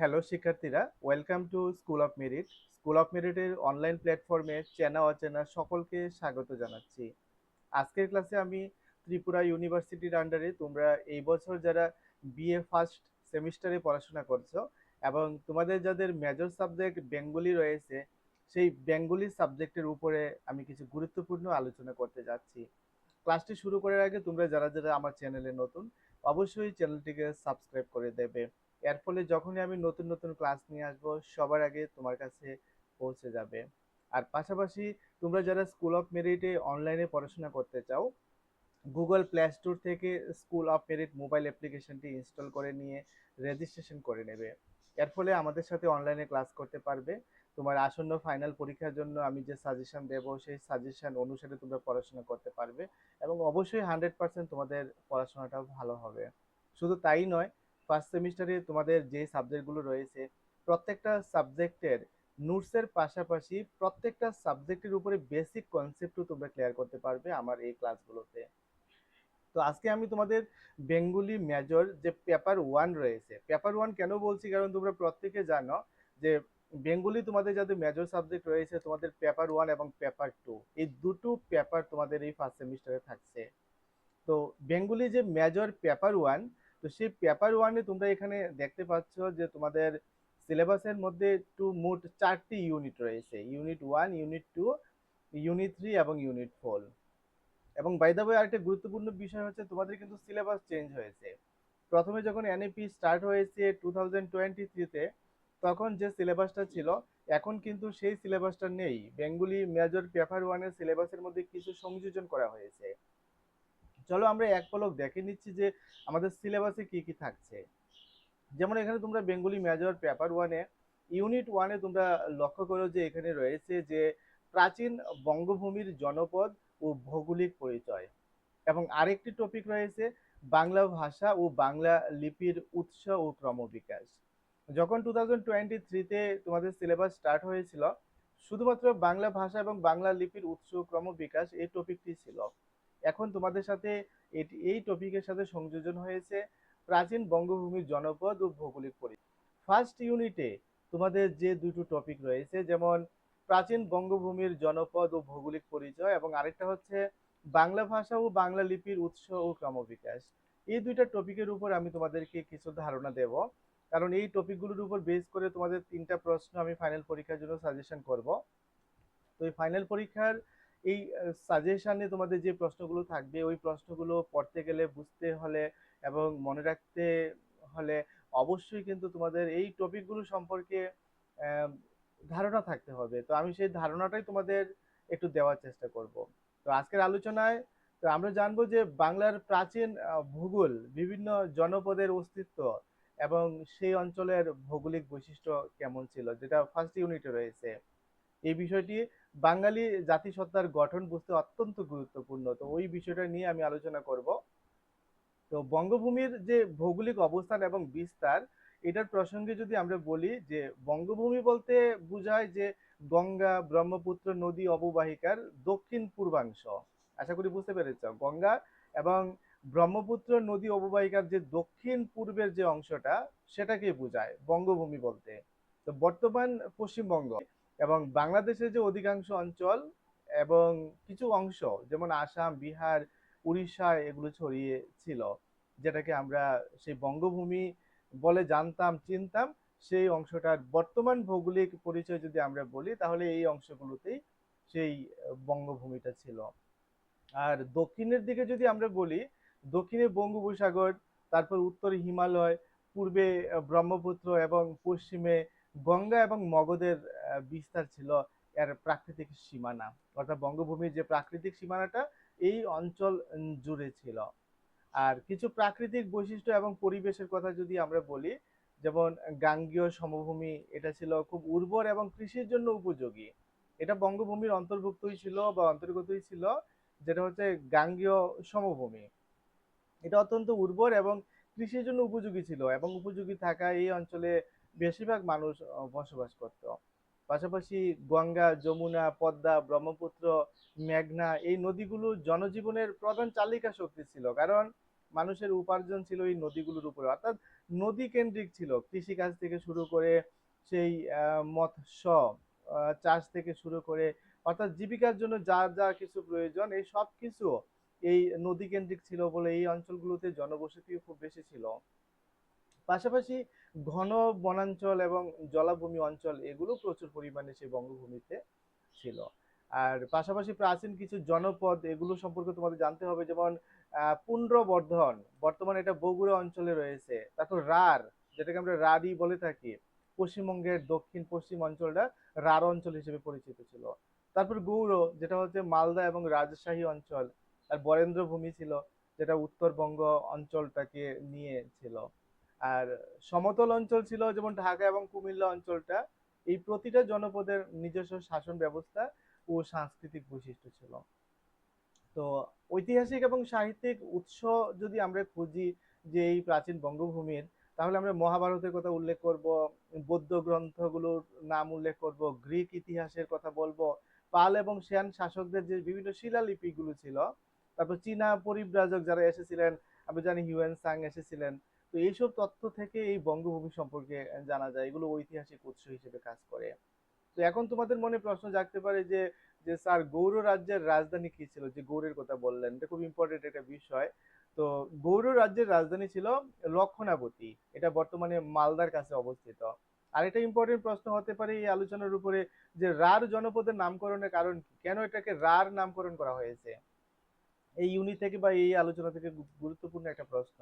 Hello শিক্ষার্থীরা, welcome to school of merit. School of মেরিটের online প্ল্যাটফর্মে চেনা অচেনা সকলকে স্বাগত জানাচ্ছি। আজকের ক্লাসে আমি ত্রিপুরা ইউনিভার্সিটির আন্ডারে তোমরা এই বছর যারা বিএ ফার্স্ট সেমিস্টারে পড়াশোনা করছো এবং তোমাদের যাদের মেজর সাবজেক্ট বেঙ্গলি রয়েছে, সেই বেঙ্গলি সাবজেক্টের উপরে আমি কিছু গুরুত্বপূর্ণ আলোচনা করতে যাচ্ছি। ক্লাসটি শুরু করার আগে তোমরা যারা যারা আমার চ্যানেলে নতুন, অবশ্যই চ্যানেলটিকে সাবস্ক্রাইব করে দেবে। এর ফলে যখনই আমি নতুন নতুন ক্লাস নিয়ে আসবো, সবার আগে তোমার কাছে পৌঁছে যাবে। আর পাশাপাশি তোমরা যারা স্কুল অফ মেরিটে অনলাইনে পড়াশোনা করতে চাও, গুগল প্লে স্টোর থেকে স্কুল অফ মেরিট মোবাইল অ্যাপ্লিকেশনটি ইনস্টল করে নিয়ে রেজিস্ট্রেশন করে নেবে। এর ফলে আমাদের সাথে অনলাইনে ক্লাস করতে পারবে। তোমার আসন্ন ফাইনাল পরীক্ষার জন্য আমি যে সাজেশন দেব, সেই সাজেশন অনুসারে তোমরা পড়াশোনা করতে পারবে এবং অবশ্যই 100% তোমাদের পড়াশোনাটাও ভালো হবে। শুধু তাই নয়, ফার্স্ট সেমিস্টারে তোমাদের যে সাবজেক্টগুলো রয়েছে, প্রত্যেকটা সাবজেক্টের নোটসের পাশাপাশি প্রত্যেকটা সাবজেক্টের উপরে বেসিক কনসেপ্টও তোমরা ক্লিয়ার করতে পারবে আমার এই ক্লাসগুলোতে। তো আজকে আমি তোমাদের বেঙ্গলি মেজর যে পেপার ওয়ান রয়েছে, পেপার ওয়ান কেন বলছি, কারণ তোমরা প্রত্যেকে জানো যে বেঙ্গলি তোমাদের যাদের মেজর সাবজেক্ট রয়েছে, তোমাদের পেপার ওয়ান এবং পেপার টু, এই দুটো পেপার তোমাদের এই ফার্স্ট সেমিস্টারে থাকছে। তো বেঙ্গলি যে মেজর পেপার ওয়ান, তো সেই পেপার ওয়ানে তোমরা এখানে দেখতে পাচ্ছ যে তোমাদের সিলেবাসের মধ্যে মোট 4টি ইউনিট রয়েছে: unit one, unit two, unit three এবং ইউনিট ফোর। এবং বাই দ্য ওয়ে আরেকটা গুরুত্বপূর্ণ বিষয় হচ্ছে, তোমাদের কিন্তু সিলেবাস চেঞ্জ হয়েছে। প্রথমে যখন এনইপি স্টার্ট হয়েছে 2023-তে, তখন যে সিলেবাসটা ছিল, এখন কিন্তু সেই সিলেবাসটা নেই। বেঙ্গলি মেজর পেপার ওয়ানের সিলেবাসের মধ্যে কিছু সংযোজন করা হয়েছে। চলো আমরা এক পলক দেখে নিচ্ছি যে আমাদের সিলেবাসে কি কি থাকছে। যেমন এখানে তোমরা বেঙ্গলি মেজর পেপার ওয়ানে ইউনিট ওয়ানে তোমরা লক্ষ্য করো যে এখানে রয়েছে যে প্রাচীন বঙ্গভূমির জনপদ ও ভৌগোলিক পরিচয়, এবং আরেকটি টপিক রয়েছে বাংলা ভাষা ও বাংলা লিপির উৎস ও ক্রমবিকাশ। যখন 2023-তে তোমাদের সিলেবাস স্টার্ট হয়েছিল, শুধুমাত্র বাংলা ভাষা এবং বাংলা লিপির উৎস ও ক্রমবিকাশ এই টপিকটি ছিল। এখন তোমাদের সাথে এই টপিকের সাথে সংযোজন হয়েছে প্রাচীন বঙ্গভূমির জনপদ ও ভৌগোলিক পরিচয়। ফার্স্ট ইউনিটে তোমাদের যে দুটো টপিক রয়েছে, যেমন প্রাচীন বঙ্গভূমির জনপদ ও ভৌগোলিক পরিচয়, এবং আরেকটা হচ্ছে বাংলা ভাষা ও বাংলা লিপির উৎস ও ক্রমবিকাশ। এই দুইটা টপিকের উপর আমি তোমাদেরকে কিছু ধারণা দেব, কারণ এই টপিকগুলোর উপর বেস করে তোমাদের 3টা প্রশ্ন আমি ফাইনাল পরীক্ষার জন্য সাজেশন করব। তো এই ফাইনাল পরীক্ষার এই সাজেশনে তোমাদের যে প্রশ্নগুলো থাকবে, ওই প্রশ্নগুলো পড়তে গেলে, বুঝতে হলে এবং মনে রাখতে হলে অবশ্যই কিন্তু তোমাদের এই টপিকগুলো সম্পর্কে আহ, ধারণা থাকতে হবে। তো আমি সেই ধারণাটাই তোমাদের একটু দেওয়ার চেষ্টা করব। তো আজকের আলোচনায় তো আমরা জানবো যে বাংলার প্রাচীন ভূগোল, বিভিন্ন জনপদের অস্তিত্ব এবং সেই অঞ্চলের ভৌগোলিক বৈশিষ্ট্য কেমন ছিল, যেটা ফার্স্ট ইউনিটে রয়েছে। এই বিষয়টি বাঙালি জাতিসত্তার গঠন বুঝতে অত্যন্ত গুরুত্বপূর্ণ, তো ওই বিষয়টা নিয়ে আমি আলোচনা করব। তো বঙ্গভূমির যে ভৌগোলিক অবস্থান এবং বিস্তার, এটার প্রসঙ্গে যদি আমরা বলি যে বঙ্গভূমি বলতে বোঝায় যে গঙ্গা ব্রহ্মপুত্র নদী অববাহিকার দক্ষিণ পূর্বাংশ। আশা করি বুঝতে পেরেছ, গঙ্গা এবং ব্রহ্মপুত্র নদী অববাহিকার যে দক্ষিণ পূর্বের যে অংশটা, সেটাকে বোঝায় বঙ্গভূমি বলতে। তো বর্তমান পশ্চিমবঙ্গ এবং বাংলাদেশের যে অধিকাংশ অঞ্চল এবং কিছু অংশ, যেমন আসাম, বিহার, উড়িষ্যায় এগুলো ছড়িয়ে ছিল, যেটাকে আমরা সেই বঙ্গভূমি বলে জানতাম, চিনতাম। সেই অংশটার বর্তমান ভৌগোলিক পরিচয় যদি আমরা বলি, তাহলে এই অংশগুলোতেই সেই বঙ্গভূমিটা ছিল। আর দক্ষিণের দিকে যদি আমরা বলি, দক্ষিণে বঙ্গোপসাগর, তারপর উত্তরে হিমালয়, পূর্বে ব্রহ্মপুত্র এবং পশ্চিমে গঙ্গা এবং মগধের বিস্তার ছিল এর প্রাকৃতিক সীমানা। অর্থাৎ বঙ্গভূমির যে প্রাকৃতিক সীমানাটা এই অঞ্চল জুড়ে ছিল। আর কিছু প্রাকৃতিক বৈশিষ্ট্য এবং পরিবেশের কথা যদি আমরা বলি, যেমন গাঙ্গেয় সমভূমি, এটা ছিল খুব উর্বর এবং কৃষির জন্য উপযোগী। এটা বঙ্গভূমির অন্তর্ভুক্তই ছিল বা অন্তর্গতই ছিল, যেটা হচ্ছে গাঙ্গেয় সমভূমি। এটা অত্যন্ত উর্বর এবং কৃষির জন্য উপযোগী ছিল, এবং উপযোগী থাকায় এই অঞ্চলে বেশিরভাগ মানুষ বসবাস করত। পাশাপাশি গঙ্গা, যমুনা, পদ্মা, ব্রহ্মপুত্র, মেঘনা এই নদীগুলো জনজীবনের প্রধান চালিকা শক্তি ছিল, কারণ মানুষের উপার্জন ছিল এই নদীগুলোর উপরে। অর্থাৎ নদী কেন্দ্রিক ছিল, কৃষিকাজ থেকে শুরু করে সেই মৎস্য চাষ থেকে শুরু করে, অর্থাৎ জীবিকার জন্য যা যা কিছু প্রয়োজন এই সব কিছু এই নদী কেন্দ্রিক ছিল বলে এই অঞ্চলগুলোতে জনবসতিও খুব বেশি ছিল। পাশাপাশি ঘন বনাঞ্চল এবং জলাভূমি অঞ্চল এগুলো প্রচুর পরিমাণে সেই বঙ্গভূমিতে ছিল। আর পাশাপাশি প্রাচীন কিছু জনপদ এগুলো সম্পর্কে তোমাদের জানতে হবে, যেমন পুন্ড্রবর্ধন, বর্তমানে এটা বগুড়া অঞ্চলে রয়েছে। তারপর রাঢ়, যেটাকে আমরা রাঢ়ী বলে থাকি, পশ্চিমবঙ্গের দক্ষিণ পশ্চিম অঞ্চলটা রাঢ় অঞ্চল হিসেবে পরিচিত ছিল। তারপর গৌড়, যেটা হচ্ছে মালদা এবং রাজশাহী অঞ্চল। আর বরেন্দ্র ভূমি ছিল, যেটা উত্তরবঙ্গ অঞ্চলটাকে নিয়ে ছিল। আর সমতল অঞ্চল ছিল যেমন ঢাকা এবং কুমিল্লা অঞ্চলটা। এই প্রতিটা জনপদের নিজস্ব শাসন ব্যবস্থা ও সাংস্কৃতিক বৈশিষ্ট্য ছিল। তো ঐতিহাসিক এবং সাহিত্যিক উৎস যদি আমরা খুঁজি যে এই প্রাচীন বঙ্গভূমির, তাহলে আমরা মহাভারতের কথা উল্লেখ করব, বৌদ্ধ গ্রন্থগুলোর নাম উল্লেখ করব, গ্রিক ইতিহাসের কথা বলবো, পাল এবং সেন শাসকদের যে বিভিন্ন শিলালিপিগুলো ছিল, তারপর চীনা পরিব্রাজক যারা এসেছিলেন, আমরা জানি হিউয়েন সাং এসেছিলেন। তো এইসব তথ্য থেকে এই বঙ্গভূমি সম্পর্কে জানা যায়, এগুলো ঐতিহাসিক উৎস হিসেবে কাজ করে। তো এখন তোমাদের মনে প্রশ্ন জাগতে পারে যে যে স্যার গৌড় রাজ্যের রাজধানী কি ছিল, যে গৌড়ের কথা বললেন, এটা খুব ইম্পর্টেন্ট একটা বিষয়। তো গৌড় রাজ্যের রাজধানী ছিল লক্ষণাবতী, এটা বর্তমানে মালদার কাছে অবস্থিত। আর এটা ইম্পর্টেন্ট প্রশ্ন হতে পারে এই আলোচনার উপরে, যে রাঢ় জনপদের নামকরণের কারণ কি, কেন এটাকে রাঢ় নামকরণ করা হয়েছে। এই ইউনিট থেকে বা এই আলোচনা থেকে গুরুত্বপূর্ণ একটা প্রশ্ন।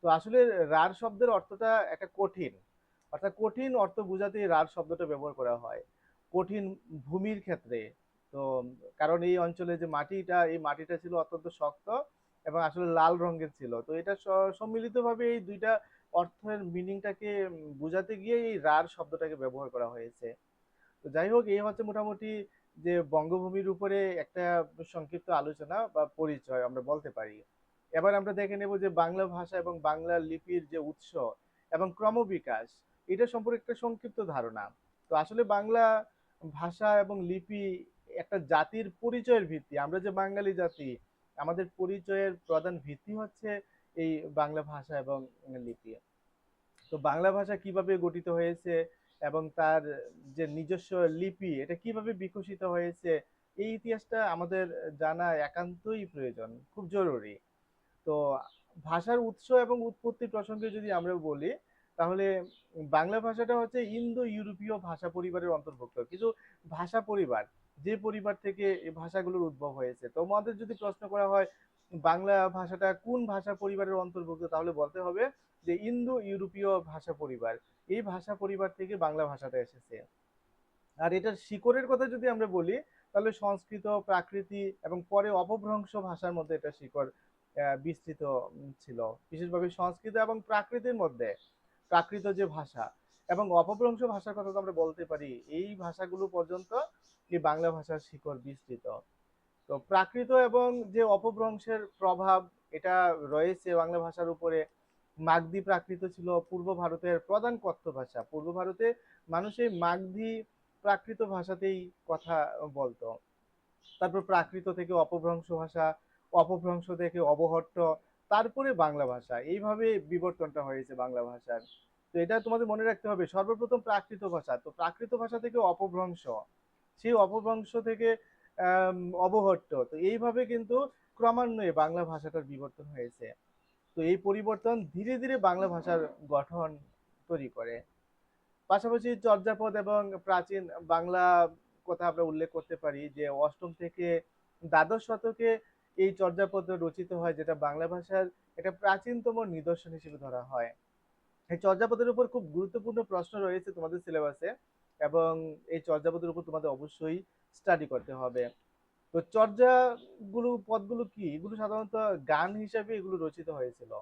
তো আসলে রাঢ় শব্দের অর্থটা একটা কঠিন, অর্থাৎ কঠিন অর্থ বোঝাতে এই রাঢ় শব্দটা ব্যবহার করা হয় কঠিন ভূমির ক্ষেত্রে। তো কারণ এই অঞ্চলে যে মাটিটা, এই মাটিটা ছিল অত্যন্ত শক্ত এবং আসলে লাল রঙের ছিল। তো এটা সম্মিলিতভাবে এই দুইটা অর্থের মিনিংটাকে বোঝাতে গিয়ে এই রাঢ় শব্দটাকে ব্যবহার করা হয়েছে। তো যাই হোক, এই হচ্ছে মোটামুটি যে বঙ্গভূমির উপরে একটা সংক্ষিপ্ত আলোচনা বা পরিচয় আমরা বলতে পারি। এবার আমরা দেখে নেব যে বাংলা ভাষা এবং বাংলা লিপির যে উৎস এবং ক্রমবিকাশ, এটা সম্পর্কে একটা সংক্ষিপ্ত ধারণা। তো আসলে বাংলা ভাষা এবং লিপি একটা জাতির পরিচয়ের ভিত্তি। আমরা যে বাঙালি জাতি, আমাদের পরিচয়ের প্রধান ভিত্তি হচ্ছে এই বাংলা ভাষা এবং লিপি। তো বাংলা ভাষা কিভাবে গঠিত হয়েছে এবং তার যে নিজস্ব লিপি এটা কিভাবে বিকশিত হয়েছে, এই ইতিহাসটা আমাদের জানা একান্তই প্রয়োজন, খুব জরুরি। তো ভাষার উৎস এবং উৎপত্তি প্রসঙ্গে যদি আমরা বলি, তাহলে বাংলা ভাষাটা হচ্ছে ইন্দো ইউরোপীয় ভাষা পরিবারের অন্তর্ভুক্ত কিছু ভাষা পরিবার, যে পরিবার থেকে এই ভাষাগুলোর উদ্ভব হয়েছে। তো আমাদের যদি প্রশ্ন করা হয় বাংলা ভাষাটা কোন ভাষা পরিবারের অন্তর্ভুক্ত, তাহলে বলতে হবে যে ইন্দো ইউরোপীয় ভাষা পরিবার, এই ভাষা পরিবার থেকে বাংলা ভাষাটা এসেছে। আর এটার শিকড়ের কথা যদি আমরা বলি, তাহলে সংস্কৃত, প্রাকৃতি এবং পরে অপভ্রংশ ভাষার মধ্যে এটা শিকড় বিস্তৃত ছিল। বিশেষভাবে সংস্কৃত এবং প্রাকৃতের মধ্যে প্রাকৃত যে ভাষা এবং অপভ্রংশ ভাষার কথা তো আমরা বলতে পারি, এই ভাষাগুলো পর্যন্ত এই বাংলা ভাষার শিকড় বিস্তৃত। তো প্রাকৃত এবং যে অপভ্রংশের প্রভাব এটা রয়েছে বাংলা ভাষার উপরে। মাগধী প্রাকৃত ছিল পূর্ব ভারতের প্রধান কথ্য ভাষা। পূর্ব ভারতে মানুষ এই মাগধী প্রাকৃত ভাষাতেই কথা বলতো। তারপর প্রাকৃত থেকে অপভ্রংশ ভাষা, অপভ্রংশ থেকে অবহট্ট, তারপরে বাংলা ভাষা, এইভাবে বিবর্তনটা হয়েছে বাংলা ভাষার। তো এটা তোমাদের মনে রাখতে হবে, সর্বপ্রথম প্রাকৃত ভাষা, তো প্রাকৃত ভাষা থেকে অপভ্রংশ, সেই অপভ্রংশ থেকে আহ অবহট্ট, তো এইভাবে কিন্তু ক্রমান্বয়ে বাংলা ভাষাটার বিবর্তন হয়েছে। তো এই পরিবর্তন ধীরে ধীরে বাংলা ভাষার গঠন তৈরি করে। পাশাপাশি চর্যাপদ এবং প্রাচীন বাংলা কথা আমরা উল্লেখ করতে পারি, যে অষ্টম থেকে দ্বাদশ শতকে এই চর্যাপদ রচিত হয়, যেটা বাংলা ভাষার একটা প্রাচীনতম নিদর্শন হিসেবে ধরা হয়। এই চর্যাপদের উপর খুব গুরুত্বপূর্ণ প্রশ্ন রয়েছে তোমাদের সিলেবাসে, এবং এই চর্যাপদের উপর তোমাদের অবশ্যই স্টাডি করতে হবে। তো পদগুলো কি, এগুলো সাধারণত গান হিসাবে এগুলো রচিত হয়েছিল।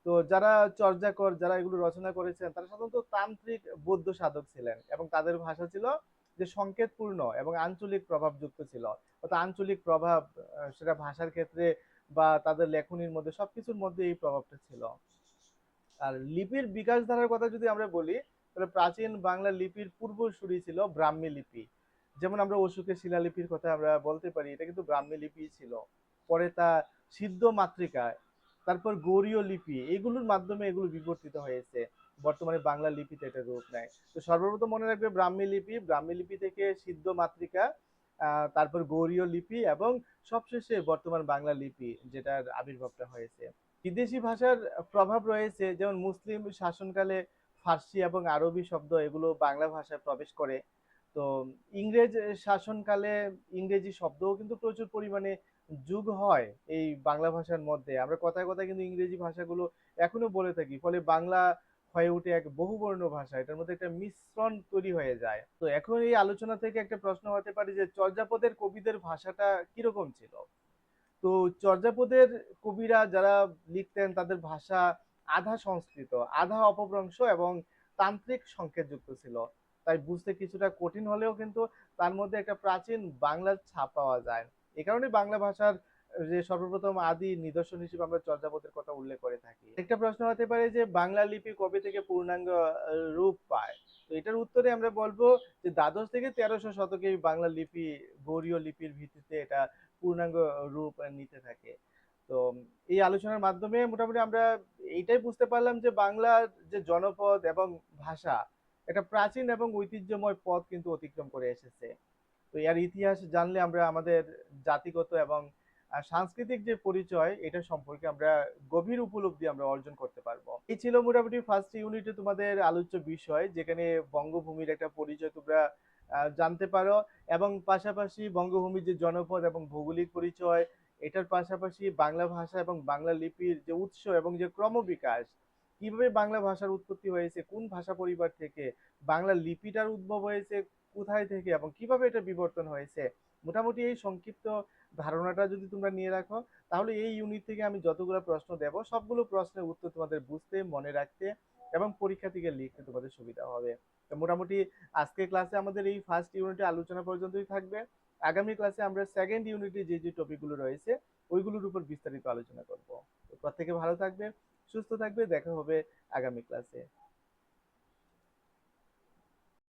তো যারা চর্যাকর, যারা এগুলো রচনা করেছেন, তারা সাধারণত তান্ত্রিক বৌদ্ধ সাধক ছিলেন এবং তাদের ভাষা ছিল যে সংকেতপূর্ণ এবং আঞ্চলিক প্রভাবযুক্ত ছিল। অর্থাৎ আঞ্চলিক প্রভাব, সেটা ভাষার ক্ষেত্রে বা তাদের লেখনীর মধ্যে সবকিছুর মধ্যে এই প্রভাবটা ছিল। আর লিপির বিকাশ ধারার কথা যদি আমরা বলি, তাহলে প্রাচীন বাংলা লিপির পূর্বসূরি ছিল ব্রাহ্মী লিপি। যেমন আমরা অশোকের শিলালিপির কথা আমরা বলতে পারি, এটা কিন্তু ব্রাহ্মী লিপি ছিল। পরে তা সিদ্ধ মাতৃকা, তারপর গৌড়ীয় লিপি, এগুলোর মাধ্যমে এগুলো বিবর্তিত হয়েছে, বর্তমানে বাংলা লিপিতে এটা রূপ নেয়। তো সর্বপ্রথম মনে রাখবে ব্রাহ্মী লিপি, ব্রাহ্মী লিপি থেকে সিদ্ধ মাতৃকা, তারপর গৌড়ীয় লিপি এবং সবশেষে বর্তমান বাংলা লিপি যেটার আবির্ভাবটা হয়েছে। বিদেশি ভাষার প্রভাব রয়েছে, যেমন মুসলিম শাসনকালে ফার্সি এবং আরবি শব্দ এগুলো বাংলা ভাষায় প্রবেশ করে। তো ইংরেজ শাসনকালে ইংরেজি শব্দও কিন্তু প্রচুর পরিমাণে যোগ হয় এই বাংলা ভাষার মধ্যে। আমরা কথায় কথায় কিন্তু ইংরেজি ভাষাগুলো এখনো বলে থাকি, ফলে বাংলা হয়ে ওঠে এক বহুবর্ণ ভাষা, এটার মধ্যে একটা মিশ্রণ তৈরি হয়ে যায়। তো এখন এই আলোচনা থেকে একটা প্রশ্ন হতে পারে যে চর্যাপদের কবিদের ভাষাটা কিরকম ছিল। তো চর্যাপদের কবিরা যারা লিখতেন তাদের ভাষা আধা সংস্কৃত, আধা অপভ্রংশ এবং তান্ত্রিক সংকেতযুক্ত ছিল। তাই বুঝতে কিছুটা কঠিন হলেও কিন্তু তার মধ্যে একটা প্রাচীন বাংলার ছাপ পাওয়া যায়। এ কারণে বাংলা ভাষার যে সর্বপ্রথম আদি নিদর্শন হিসেবে আমরা চর্যাপদের কথা উল্লেখ করে থাকি। একটা প্রশ্ন হতে পারে যে বাংলা লিপি কবে থেকে পূর্ণাঙ্গ রূপ পায়। তো এটার উত্তরে আমরা বলবো যে দ্বাদশ থেকে 1300 শতকে এই বাংলা লিপি গৌড়ীয় লিপির ভিত্তিতে এটা পূর্ণাঙ্গ রূপ নিতে থাকে। তো এই আলোচনার মাধ্যমে মোটামুটি আমরা এইটাই বুঝতে পারলাম যে বাংলার যে জনপদ এবং ভাষা একটা প্রাচীন এবং ঐতিহ্যময় পথ কিন্তু অতিক্রম করে এসেছে। তো এর ইতিহাস জানলে আমরা আমাদের জাতিগত এবং সাংস্কৃতিক যে পরিচয় এটা সম্পর্কে আমরা গভীর উপলব্ধি আমরা অর্জন করতে পারবো। এই ছিল মোটামুটি ফার্স্ট ইউনিটে তোমাদের আলোচ্য বিষয়, যেখানে বঙ্গভূমির একটা পরিচয় তোমরা জানতে পারো, এবং পাশাপাশি বঙ্গভূমির যে জনপদ এবং ভৌগোলিক পরিচয়, এটার পাশাপাশি বাংলা ভাষা এবং বাংলা লিপির যে উৎস এবং যে ক্রমবিকাশ, কিভাবে বাংলা ভাষার উৎপত্তি হয়েছে, কোন ভাষা পরিবার থেকে, বাংলা লিপিটার উদ্ভব হয়েছে কোথায় থেকে, এবং কিভাবে এটা বিবর্তন হয়েছে। মোটামুটি এই সংক্ষিপ্ত ধারণাটা যদি তোমরা নিয়ে রাখো, তাহলে এই ইউনিট থেকে আমি যতগুলো প্রশ্ন দেব সবগুলো প্রশ্নের উত্তর তোমাদের বুঝতে, মনে রাখতে এবং পরীক্ষা থেকে লিখতে তোমাদের সুবিধা হবে। তো মোটামুটি আজকের ক্লাসে আমাদের এই ফার্স্ট ইউনিটে আলোচনা পর্যন্তই থাকবে। আগামী ক্লাসে আমরা সেকেন্ড ইউনিটে যে যে টপিকগুলো রয়েছে ওইগুলোর উপর বিস্তারিত আলোচনা করব। তো প্রত্যেকে ভালো থাকবে, সুস্থ থাকবে, দেখা হবে আগামী ক্লাসে।